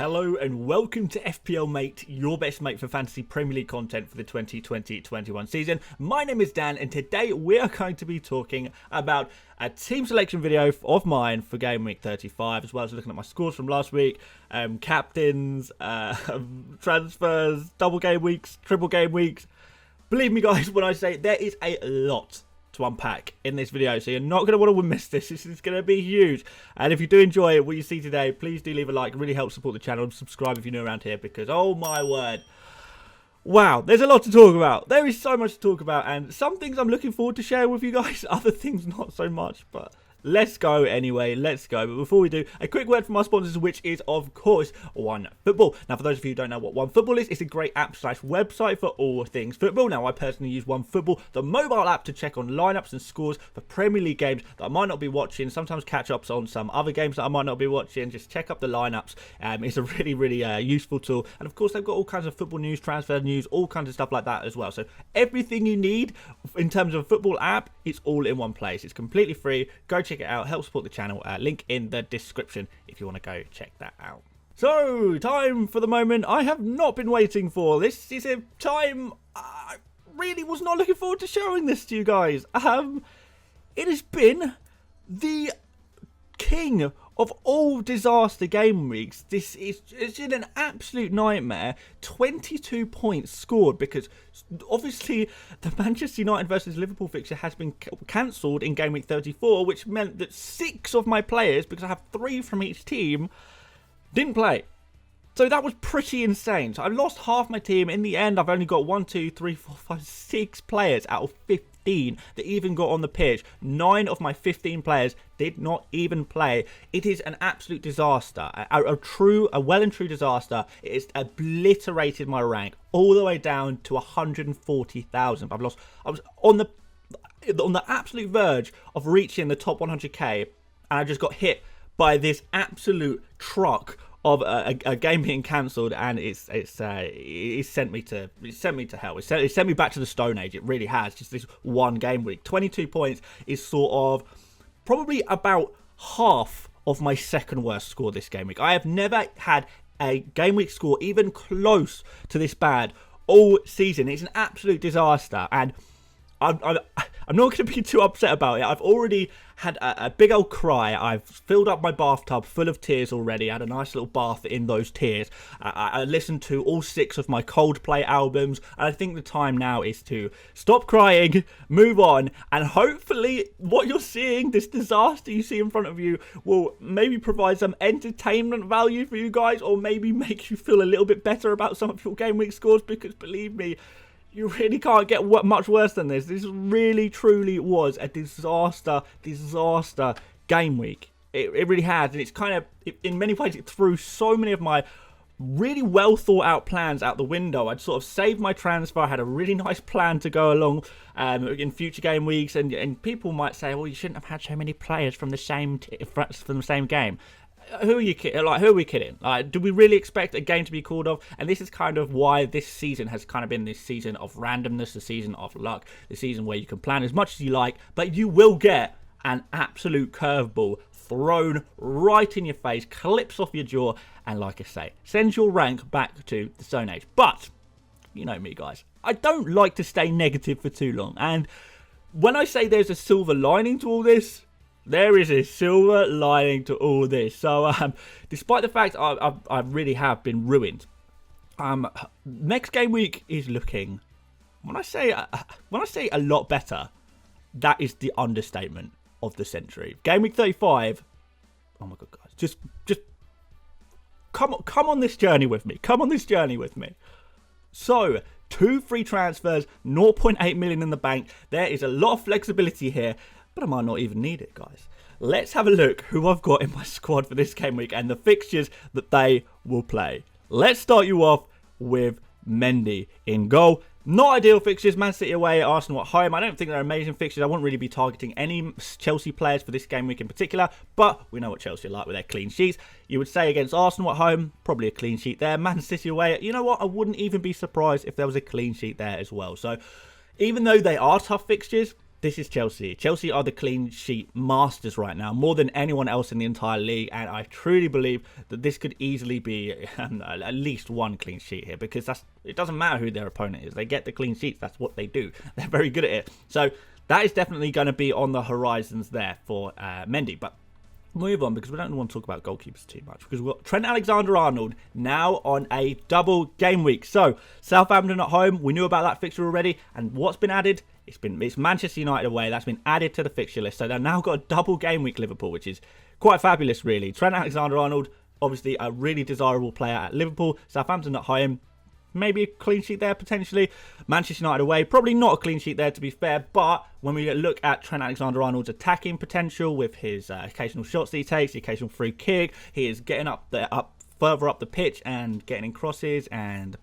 Hello and welcome to FPL Mate, your best mate for fantasy Premier League content for the 2020-21 season. My name is Dan and today we are going to be talking about a team selection video of mine for Game Week 35, as well as looking at my scores from last week, captains, transfers, double game weeks, triple game weeks. Believe me guys when I say there is a lot to unpack in this video, so you're not going to want to miss this. This is going to be huge, and if you do enjoy what you see today, please do leave a like. It really helps support the channel, and subscribe if you're new around here, because oh my word, wow, there's a lot to talk about. There is so much to talk about, and some things I'm looking forward to share with you guys, other things not so much, but let's go anyway, let's go. But before we do, a quick word from our sponsors, which is, of course, OneFootball. Now, for those of you who don't know what OneFootball is, it's a great app/website for all things football. Now, I personally use OneFootball, the mobile app, to check on lineups and scores for Premier League games that I might not be watching, sometimes catch-ups on some other games that I might not be watching, just check up the lineups. It's a really useful tool. And, of course, they've got all kinds of football news, transfer news, all kinds of stuff like that as well. So, everything you need in terms of a football app, it's all in one place. It's completely free. Go check it out, help support the channel. Link in the description if you want to go check that out. So, time for the moment I have not been waiting for. This is a time I really was not looking forward to showing this to you guys. It has been the king of all disaster game weeks. It's been an absolute nightmare. 22 points scored because obviously the Manchester United versus Liverpool fixture has been cancelled in game week 34, which meant that 6 of my players, because I have 3 from each team, didn't play. So that was pretty insane. So I lost half my team. In the end, I've only got 6 players out of 15 that even got on the pitch. 9 of my 15 players did not even play. It is an absolute disaster. A well and true disaster. It has obliterated my rank all the way down to 140,000. I was on the absolute verge of reaching the top 100k, and I just got hit by this absolute truck of a game being cancelled, and it sent me to hell. It sent me back to the Stone Age. It really has. Just this one game week. 22 points is sort of probably about half of my second worst score this game week. I have never had a game week score even close to this bad all season. It's an absolute disaster, and I'm not going to be too upset about it. I've already had a big old cry. I've filled up my bathtub full of tears already. I had a nice little bath in those tears. I listened to all 6 of my Coldplay albums. And I think the time now is to stop crying, move on, and hopefully what you're seeing, this disaster you see in front of you, will maybe provide some entertainment value for you guys, or maybe make you feel a little bit better about some of your game week scores, because believe me, you really can't get much worse than this. This really, truly was a disaster game week. It really has. And it's kind of, in many ways, it threw so many of my really well thought out plans out the window. I'd sort of saved my transfer. I had a really nice plan to go along in future game weeks. And people might say, well, you shouldn't have had so many players from the same game. Who are you kidding? Who are we kidding? Do we really expect a game to be called off? And this is kind of why this season has kind of been this season of randomness, the season of luck, the season where you can plan as much as you like, but you will get an absolute curveball thrown right in your face, clips off your jaw, and like I say, sends your rank back to the Stone Age. But, you know me guys, I don't like to stay negative for too long. And when I say there's a silver lining to all this, there is a silver lining to all this. So, despite the fact I really have been ruined, next game week is looking, when I say a lot better, that is the understatement of the century. Game week 35. Oh my god, guys, just come on this journey with me. Come on this journey with me. So, 2 free transfers, 0.8 million in the bank. There is a lot of flexibility here, but I might not even need it, guys. Let's have a look who I've got in my squad for this game week and the fixtures that they will play. Let's start you off with Mendy in goal. Not ideal fixtures. Man City away, Arsenal at home. I don't think they're amazing fixtures. I won't really be targeting any Chelsea players for this game week in particular, but we know what Chelsea are like with their clean sheets. You would say against Arsenal at home, probably a clean sheet there. Man City away, you know what? I wouldn't even be surprised if there was a clean sheet there as well. So even though they are tough fixtures, this is Chelsea. Chelsea are the clean sheet masters right now, more than anyone else in the entire league. And I truly believe that this could easily be at least one clean sheet here, because it doesn't matter who their opponent is. They get the clean sheets. That's what they do. They're very good at it. So that is definitely going to be on the horizons there for Mendy. But move on, because we don't want to talk about goalkeepers too much, because we've got Trent Alexander-Arnold now on a double game week. So Southampton at home, we knew about that fixture already, and what's been added? It's Manchester United away. That's been added to the fixture list. So they've now got a double game week Liverpool, which is quite fabulous, really. Trent Alexander-Arnold, obviously a really desirable player at Liverpool. Southampton at home, maybe a clean sheet there potentially. Manchester United away, probably not a clean sheet there, to be fair. But when we look at Trent Alexander-Arnold's attacking potential with his occasional shots that he takes, the occasional free kick, he is getting further up the pitch and getting in crosses and,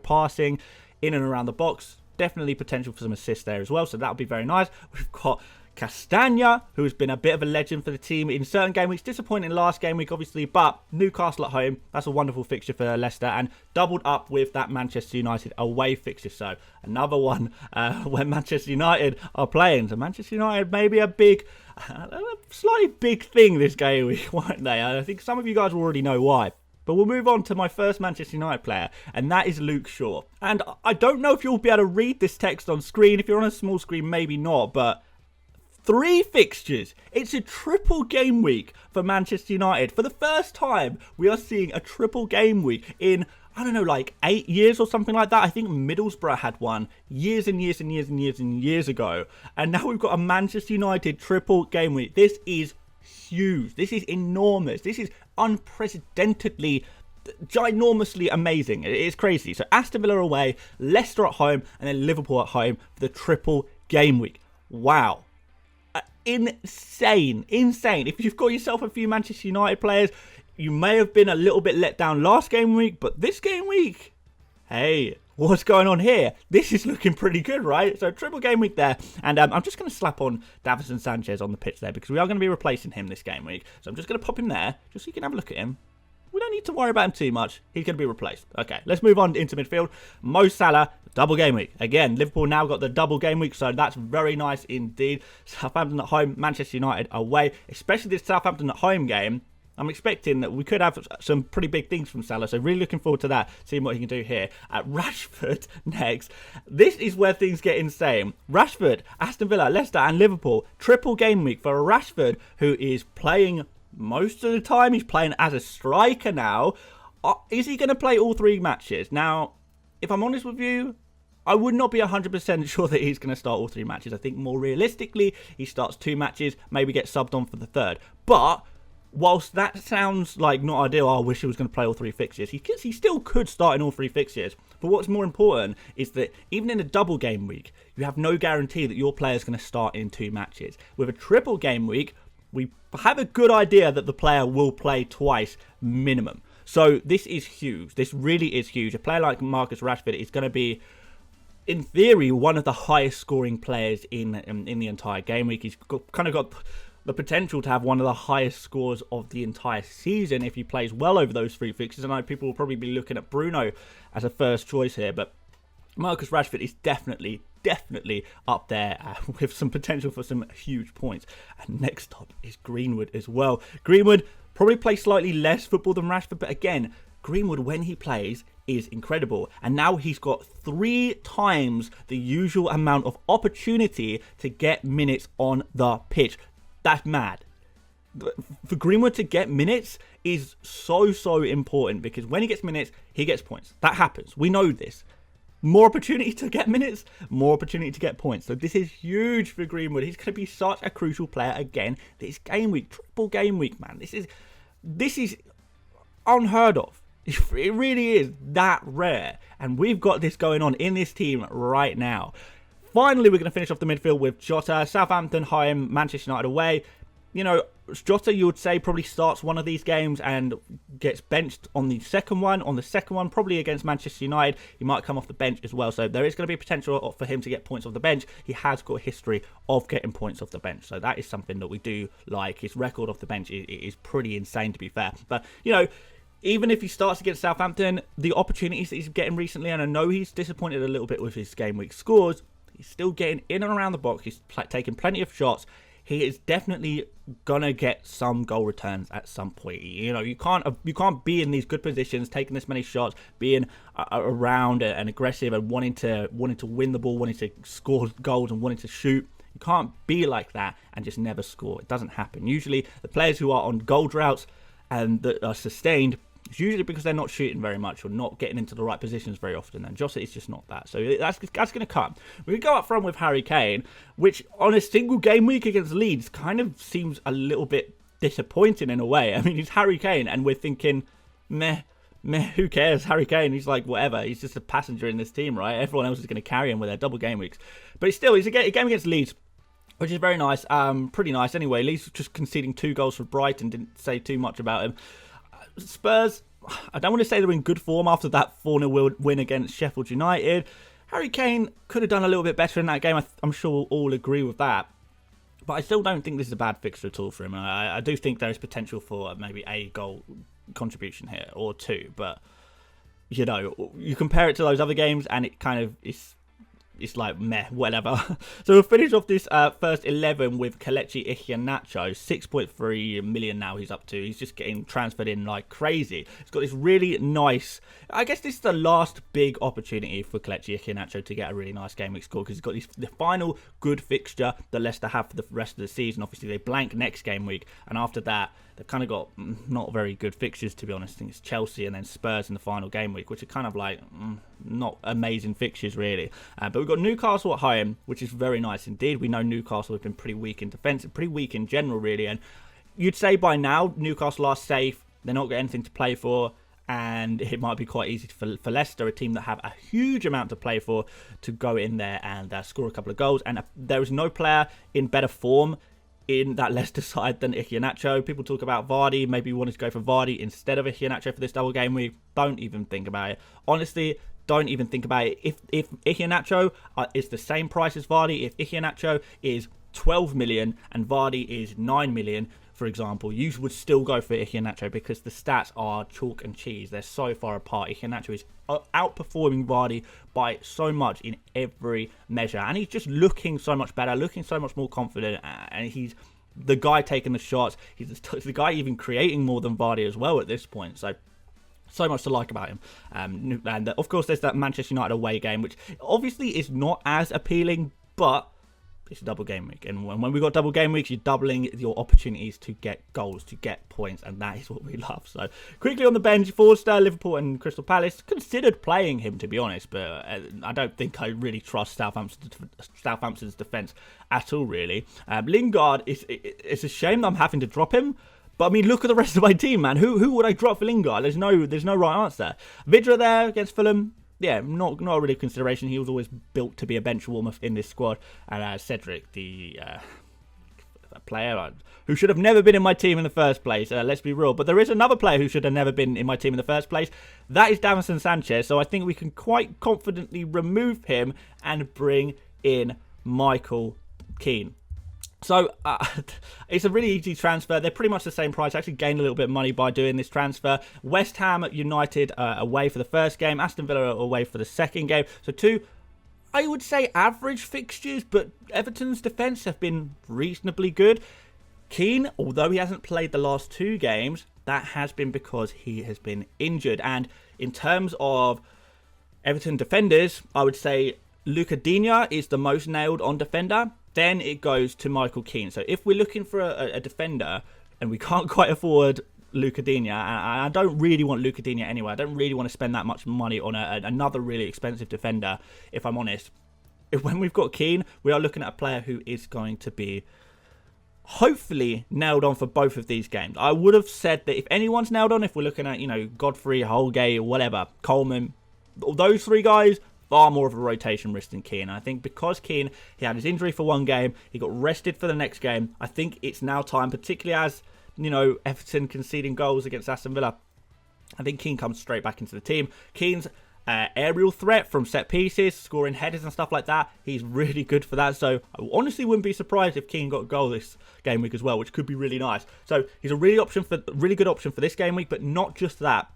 passing in and around the box. Definitely potential for some assists there as well, so that would be very nice. We've got Castagna, who has been a bit of a legend for the team in certain game weeks. Disappointing last game week, obviously, but Newcastle at home, that's a wonderful fixture for Leicester, and doubled up with that Manchester United away fixture. So another one when Manchester United are playing. So Manchester United maybe a slightly big thing this game week, weren't they? I think some of you guys will already know why. But we'll move on to my first Manchester United player, and that is Luke Shaw. And I don't know if you'll be able to read this text on screen. If you're on a small screen, maybe not, but 3 fixtures. It's a triple game week for Manchester United. For the first time, we are seeing a triple game week in, I don't know, like 8 years or something like that. I think Middlesbrough had one years and years and years and years and years ago. And now we've got a Manchester United triple game week. This is huge. This is enormous. This is unprecedentedly, ginormously amazing. It is crazy. So Aston Villa away, Leicester at home, and then Liverpool at home for the triple game week. Wow. Insane. If you've got yourself a few Manchester United players, you may have been a little bit let down last game week, but this game week, hey, what's going on here? This is looking pretty good, right? So triple game week there. And I'm just going to slap on Davinson Sanchez on the pitch there, because we are going to be replacing him this game week. So I'm just going to pop him there, just so you can have a look at him. We don't need to worry about him too much. He's going to be replaced. Okay, let's move on into midfield. Mo Salah, double game week. Again, Liverpool now got the double game week, so that's very nice indeed. Southampton at home, Manchester United away. Especially this Southampton at home game, I'm expecting that we could have some pretty big things from Salah, so really looking forward to that, seeing what he can do here. At Rashford next. This is where things get insane. Rashford, Aston Villa, Leicester and Liverpool. Triple game week for Rashford, who is playing most of the time. He's playing as a striker now. Is he going to play all 3 matches? Now, if I'm honest with you, I would not be 100% sure that he's going to start all 3 matches. I think more realistically, he starts 2 matches, maybe gets subbed on for the 3rd. But whilst that sounds like not ideal, I wish he was going to play all 3 fixtures. He still could start in all 3 fixtures. But what's more important is that even in a double game week, you have no guarantee that your player is going to start in 2 matches. With a triple game week, we have a good idea that the player will play twice minimum. So this is huge. This really is huge. A player like Marcus Rashford is going to be, in theory, one of the highest scoring players in the entire game week. He's kind of got the potential to have one of the highest scores of the entire season if he plays well over those 3 fixtures. I know people will probably be looking at Bruno as a first choice here, but Marcus Rashford is definitely up there with some potential for some huge points. And next up is Greenwood as well. Greenwood probably plays slightly less football than Rashford, but again, Greenwood, when he plays, is incredible. And now he's got 3 times the usual amount of opportunity to get minutes on the pitch. That's mad. For Greenwood to get minutes is so important, because when he gets minutes, he gets points. That happens. We know this. More opportunity to get minutes, more opportunity to get points. So this is huge for Greenwood. He's going to be such a crucial player again this game week. Triple game week, man. This is unheard of. It really is that rare. And we've got this going on in this team right now. Finally, we're going to finish off the midfield with Jota. Southampton home, Manchester United away. You know, Jota, you would say, probably starts one of these games and gets benched on the second one. On the second one, probably against Manchester United, he might come off the bench as well. So there is going to be potential for him to get points off the bench. He has got a history of getting points off the bench. So that is something that we do like. His record off the bench is pretty insane, to be fair. But, you know, even if he starts against Southampton, the opportunities that he's getting recently, and I know he's disappointed a little bit with his game week scores, He's still getting in and around the box. He's taking plenty of shots. He is definitely gonna get some goal returns at some point. You know, you can't be in these good positions, taking this many shots, being around and aggressive and wanting to win the ball, wanting to score goals and wanting to shoot. You can't be like that and just never score. It doesn't happen. Usually, the players who are on goal droughts and that are sustained, it's usually because they're not shooting very much or not getting into the right positions very often. And Jota is just not that. So that's going to come. We go up front with Harry Kane, which on a single game week against Leeds kind of seems a little bit disappointing in a way. I mean, he's Harry Kane and we're thinking, meh, who cares? Harry Kane, he's like, whatever. He's just a passenger in this team, right? Everyone else is going to carry him with their double game weeks. But still, he's a game against Leeds, which is very nice. Pretty nice anyway. Leeds just conceding 2 goals for Brighton. Didn't say too much about him. Spurs, I don't want to say they're in good form after that 4-0 win against Sheffield United. Harry Kane could have done a little bit better in that game. I'm sure we'll all agree with that. But I still don't think this is a bad fixture at all for him. I do think there is potential for maybe a goal contribution here or 2. But, you know, you compare it to those other games and it kind of is... It's like, meh, whatever. So we'll finish off this first 11 with Kelechi Iheanacho. 6.3 million now he's up to. He's just getting transferred in like crazy. He's got this really nice... I guess this is the last big opportunity for Kelechi Iheanacho to get a really nice game week score because he's got the final good fixture that Leicester have for the rest of the season. Obviously, they blank next game week. And after that, they've kind of got not very good fixtures, to be honest. I think it's Chelsea and then Spurs in the final game week, which are kind of like not amazing fixtures, really. But we've got Newcastle at home, which is very nice indeed. We know Newcastle have been pretty weak in defence and pretty weak in general, really. And you'd say by now, Newcastle are safe. They're not got anything to play for. And it might be quite easy for Leicester, a team that have a huge amount to play for, to go in there and score a couple of goals. And there is no player in better form in that Leicester side than Iheanacho. People talk about Vardy, maybe wanting to go for Vardy instead of Iheanacho for this double game week. Don't even think about it. Honestly, don't even think about it. If Iheanacho is the same price as Vardy, if Iheanacho is 12 million and Vardy is 9 million, for example, you would still go for Iheanacho because the stats are chalk and cheese. They're so far apart. Iheanacho is outperforming Vardy by so much in every measure. And he's just looking so much better, looking so much more confident. And he's the guy taking the shots. He's the guy even creating more than Vardy as well at this point. So much to like about him. And of course, there's that Manchester United away game, which obviously is not as appealing, but it's a double game week, and when we've got double game weeks, you're doubling your opportunities to get goals, to get points, and that is what we love. So quickly on the bench, Forster, Liverpool and Crystal Palace. Considered playing him, to be honest, but I don't think I really trust Southampton's defence at all, really. Lingard, it's a shame that I'm having to drop him, but I mean, look at the rest of my team, man. Who would I drop for Lingard? There's no right answer. Vidra there against Fulham. Yeah, not really a consideration. He was always built to be a bench warmer in this squad. And Cedric, the player who should have never been in my team in the first place. Let's be real. But there is another player who should have never been in my team in the first place. That is Davinson Sanchez. So I think we can quite confidently remove him and bring in Michael Keane. So it's a really easy transfer. They're pretty much the same price. I actually gained a little bit of money by doing this transfer. West Ham United away for the first game. Aston Villa away for the second game. So 2, I would say, average fixtures, but Everton's defence have been reasonably good. Keane, although he hasn't played the last 2 games, that has been because he has been injured. And in terms of Everton defenders, I would say Luca Digne is the most nailed on defender. Then it goes to Michael Keane. So if we're looking for a defender and we can't quite afford Luca Digne, and I don't really want Luca Digne anyway. I don't really want to spend that much money on another really expensive defender, if I'm honest. When we've got Keane, we are looking at a player who is going to be hopefully nailed on for both of these games. I would have said that if anyone's nailed on, if we're looking at, Godfrey, Holgate, whatever, Coleman, those 3 guys, far more of a rotation risk than Keane. I think because Keane, he had his injury for 1 game, he got rested for the next game. I think it's now time, particularly as, Everton conceding goals against Aston Villa. I think Keane comes straight back into the team. Keane's aerial threat from set pieces, scoring headers and stuff like that, he's really good for that. So I honestly wouldn't be surprised if Keane got a goal this game week as well, which could be really nice. So he's a really good option for this game week, but not just that.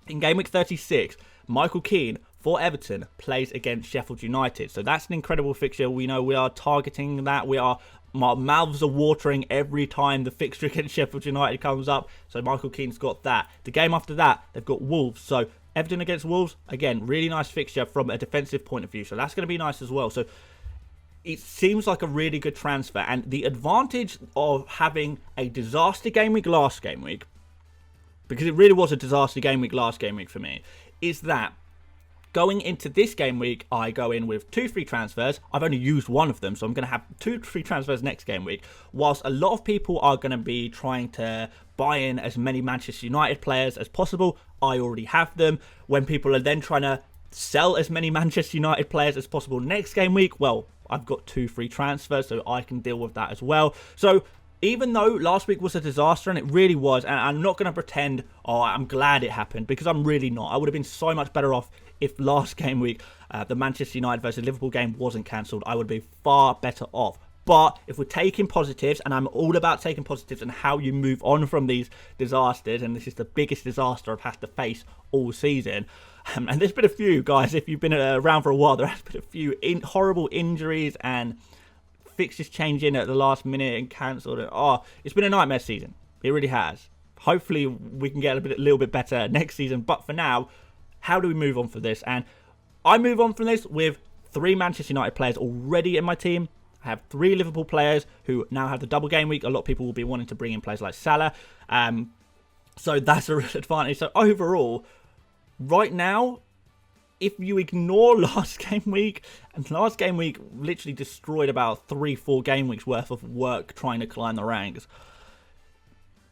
In game week 36, Michael Keane, for Everton plays against Sheffield United. So that's an incredible fixture. We know we are targeting that. My mouths are watering every time the fixture against Sheffield United comes up. So Michael Keane's got that. The game after that, they've got Wolves. So Everton against Wolves, again, really nice fixture from a defensive point of view. So that's going to be nice as well. So it seems like a really good transfer. And the advantage of having a disaster game week last game week, because it really was a disaster game week last game week for me, is that going into this game week, I go in with 2 free transfers. I've only used one of them, so I'm going to have 2 free transfers next game week. Whilst a lot of people are going to be trying to buy in as many Manchester United players as possible, I already have them. When people are then trying to sell as many Manchester United players as possible next game week, well, I've got 2 free transfers, so I can deal with that as well. So even though last week was a disaster, and it really was, and I'm not going to pretend, oh, I'm glad it happened, because I'm really not. I would have been so much better off if last game week, the Manchester United versus Liverpool game wasn't cancelled. I would be far better off. But if we're taking positives, and I'm all about taking positives and how you move on from these disasters, and this is the biggest disaster I've had to face all season. And there's been a few, guys, if you've been around for a while, there has been a few horrible injuries and fixtures changing at the last minute and cancelled. Oh, it's been a nightmare season. It really has. Hopefully we can get a little bit better next season. But for now, how do we move on from this? And I move on from this with 3 Manchester United players already in my team. I have 3 Liverpool players who now have the double game week. A lot of people will be wanting to bring in players like Salah. So that's a real advantage. So overall, right now, if you ignore last game week, and last game week literally destroyed about 3-4 game weeks worth of work trying to climb the ranks.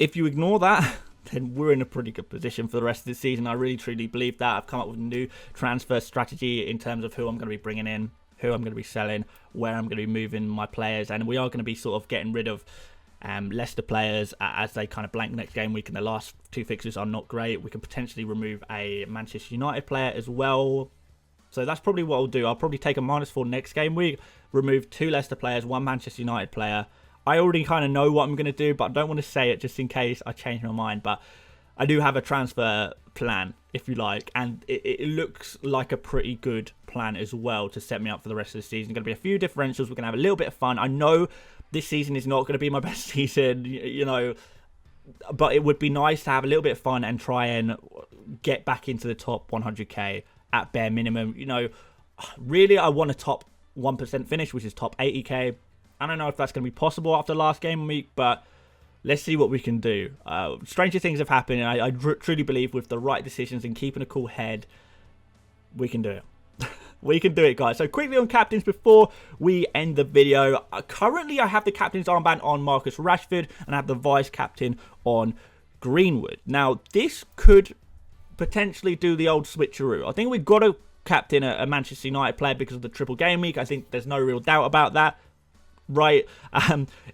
If you ignore that, then we're in a pretty good position for the rest of the season. I really truly believe that. I've come up with a new transfer strategy in terms of who I'm going to be bringing in, who I'm going to be selling, where I'm going to be moving my players, and we are going to be sort of getting rid of Leicester players as they kind of blank next game week, and the last 2 fixtures are not great. We can potentially remove a Manchester United player as well. So that's probably what I'll do. I'll probably take a -4 next game week, remove 2 Leicester players, 1 Manchester United player. I already kind of know what I'm going to do, but I don't want to say it just in case I change my mind. But I do have a transfer plan, if you like, and it looks like a pretty good plan as well to set me up for the rest of the season. Going to be a few differentials. We're going to have a little bit of fun. I know this season is not going to be my best season, you know, but it would be nice to have a little bit of fun and try and get back into the top 100k at bare minimum. You know, really, I want a top 1% finish, which is top 80k. I don't know if that's going to be possible after last game week, but let's see what we can do. Stranger things have happened, and I truly believe with the right decisions and keeping a cool head, we can do it. We can do it, guys. So quickly on captains before we end the video. Currently, I have the captain's armband on Marcus Rashford, and I have the vice captain on Greenwood. Now, this could potentially do the old switcheroo. I think we've got to captain a Manchester United player because of the triple game week. I think there's no real doubt about that. Right,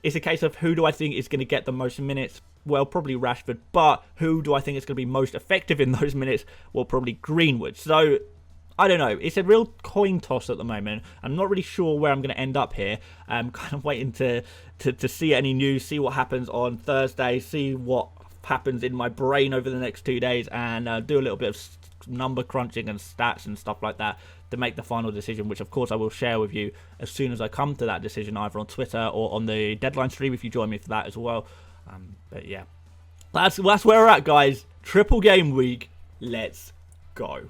it's a case of who do I think is going to get the most minutes? Well, probably Rashford, but who do I think is going to be most effective in those minutes? Well, probably Greenwood. So, I don't know. It's a real coin toss at the moment. I'm not really sure where I'm going to end up here. I'm kind of waiting to see any news, see what happens on Thursday, see what happens in my brain over the next 2 days, and do a little bit of number crunching and stats and stuff like that to make the final decision, which of course I will share with you as soon as I come to that decision, either on Twitter or on the deadline stream if you join me for that as well. But yeah, that's where we're at, guys. Triple game week, let's go.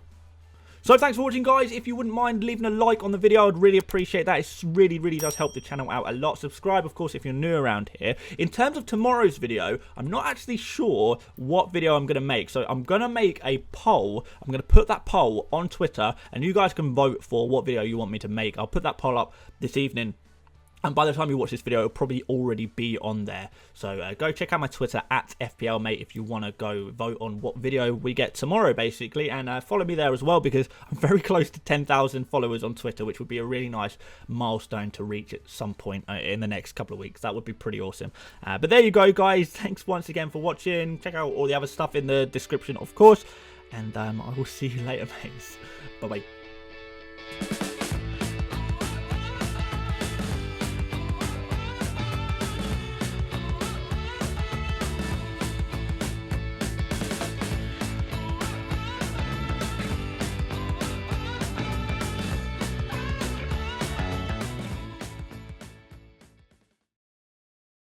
So thanks for watching, guys. If you wouldn't mind leaving a like on the video, I'd really appreciate that. It really, really does help the channel out a lot. Subscribe, of course, if you're new around here. In terms of tomorrow's video, I'm not actually sure what video I'm going to make. So I'm going to make a poll. I'm going to put that poll on Twitter, and you guys can vote for what video you want me to make. I'll put that poll up this evening. And by the time you watch this video, it'll probably already be on there. So go check out my Twitter at FPLmate if you want to go vote on what video we get tomorrow, basically. And follow me there as well, because I'm very close to 10,000 followers on Twitter, which would be a really nice milestone to reach at some point in the next couple of weeks. That would be pretty awesome. But there you go, guys. Thanks once again for watching. Check out all the other stuff in the description, of course. And I will see you later, mates. Bye-bye.